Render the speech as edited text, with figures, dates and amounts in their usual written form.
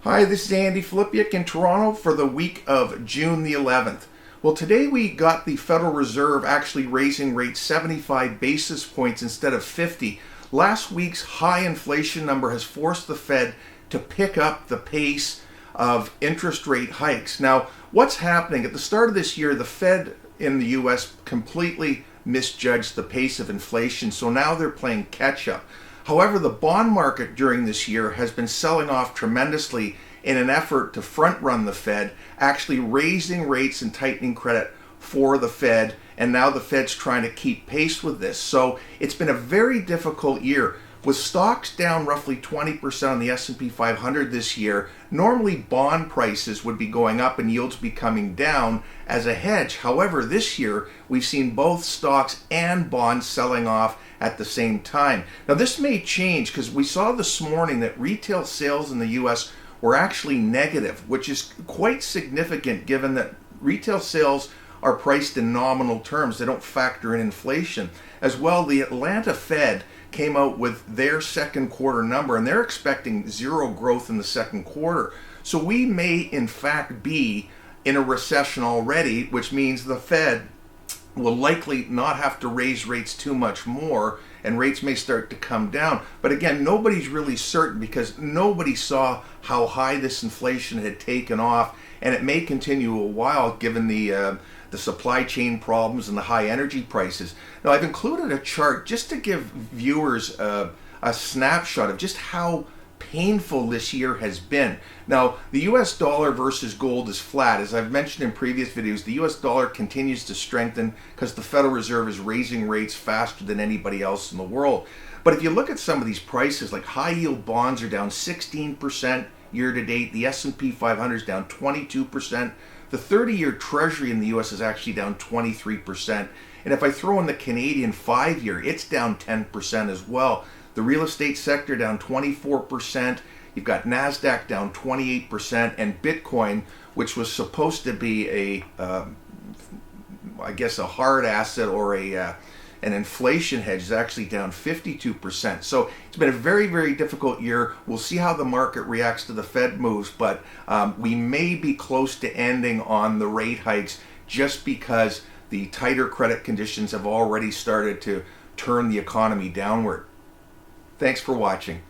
Hi, this is Andy Filipiuk in Toronto for the week of June the 11th. Well, today we got the Federal Reserve actually raising rates 75 basis points instead of 50. Last week's high inflation number has forced the Fed to pick up the pace of interest rate hikes. Now, what's happening? At the start of this year, the Fed in the US completely misjudged the pace of inflation, so now they're playing catch up. However, the bond market during this year has been selling off tremendously in an effort to front run the Fed, actually raising rates and tightening credit for the Fed, and now the Fed's trying to keep pace with this. So it's been a very difficult year. With stocks down roughly 20% on the S&P 500 this year, normally bond prices would be going up and yields be coming down as a hedge. However, this year we've seen both stocks and bonds selling off at the same time. Now this may change because we saw this morning that retail sales in the US were actually negative, which is quite significant given that retail sales are priced in nominal terms. They don't factor in inflation. As well, the Atlanta Fed came out with their second quarter number, and they're expecting zero growth in the second quarter. So we may in fact be in a recession already, which means the Fed will likely not have to raise rates too much more, and rates may start to come down. But again, nobody's really certain because nobody saw how high this inflation had taken off, and it may continue a while given the supply chain problems and the high energy prices. Now, I've included a chart just to give viewers a snapshot of just how painful this year has been. Now, the US dollar versus gold is flat. As I've mentioned in previous videos, the US dollar continues to strengthen because the Federal Reserve is raising rates faster than anybody else in the world. But if you look at some of these prices, like high yield bonds are down 16% year to date. The S&P 500 is down 22%. The 30-year Treasury in the US is actually down 23%. And if I throw in the Canadian 5-year, it's down 10% as well. The real estate sector down 24%. You've got NASDAQ down 28%. And Bitcoin, which was supposed to be I guess a hard asset or an inflation hedge, is actually down 52%. So it's been a very, very difficult year. We'll see how the market reacts to the Fed moves, but we may be close to ending on the rate hikes just because the tighter credit conditions have already started to turn the economy downward. Thanks for watching.